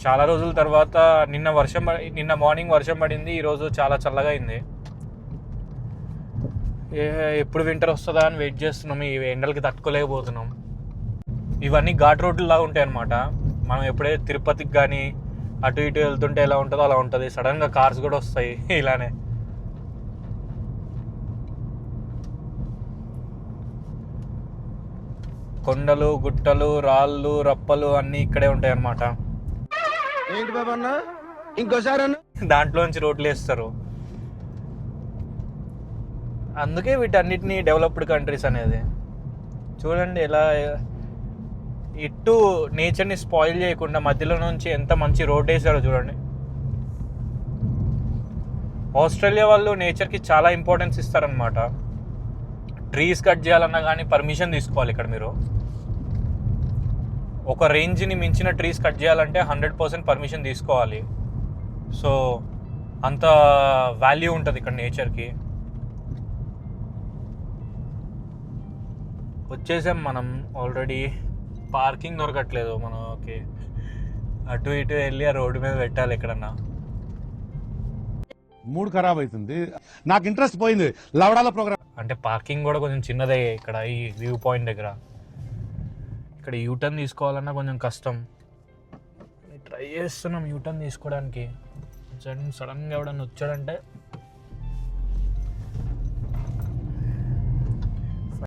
చాలా రోజుల తర్వాత నిన్న మార్నింగ్ వర్షం పడింది, ఈరోజు చాలా చల్లగా అయింది. ఎప్పుడు వింటర్ వస్తుందా అని వెయిట్ చేస్తున్నాం, ఈ ఎండలకి తట్టుకోలేకపోతున్నాం. ఇవన్నీ ఘాట్ రోడ్లు లాగా ఉంటాయి అన్నమాట. మనం ఎప్పుడైతే తిరుపతికి కానీ అటు ఇటు వెళ్తుంటే ఎలా ఉంటుందో అలా ఉంటుంది. సడన్గా కార్స్ కూడా వస్తాయి ఇలానే. కొండలు, గుట్టలు, రాళ్ళు, రప్పలు అన్నీ ఇక్కడే ఉంటాయి అన్నమాట. ఏంటి బాబా అన్న ఇంకోసారి అన్న దాంట్లోంచి రోడ్లు వేస్తారు. అందుకే వీటన్నిటినీ డెవలప్డ్ కంట్రీస్ అనేది. చూడండి ఎలా ఇటు నేచర్ని స్పాయిల్ చేయకుండా మధ్యలో నుంచి ఎంత మంచి రోడ్ వేసారో చూడండి. ఆస్ట్రేలియా వాళ్ళు నేచర్కి చాలా ఇంపార్టెన్స్ ఇస్తారనమాట. ట్రీస్ కట్ చేయాలన్నా కానీ పర్మిషన్ తీసుకోవాలి ఇక్కడ మీరు. ఒక రేంజ్ని మించిన ట్రీస్ కట్ చేయాలంటే 100% పర్మిషన్ తీసుకోవాలి. సో అంత వాల్యూ ఉంటుంది ఇక్కడ నేచర్కి. వచ్చేసాం మనం ఆల్రెడీ. పార్కింగ్ దొరకట్లేదు మనకి. అటు ఇటు వెళ్ళి ఆ రోడ్డు మీద పెట్టాలి ఎక్కడన్నా. మూడ్ ఖరాబ్ అవుతుంది, నాకు ఇంట్రెస్ట్ పోయింది లవడాల ప్రోగ్రామ్. అంటే పార్కింగ్ కూడా కొంచెం చిన్నదే ఇక్కడ ఈ వ్యూ పాయింట్ దగ్గర. ఇక్కడ యూటర్న్ తీసుకోవాలన్నా కొంచెం కష్టం. ట్రై చేస్తున్నాం యూటర్న్ తీసుకోవడానికి. సడన్గా ఎవడన్నా వచ్చాడంటే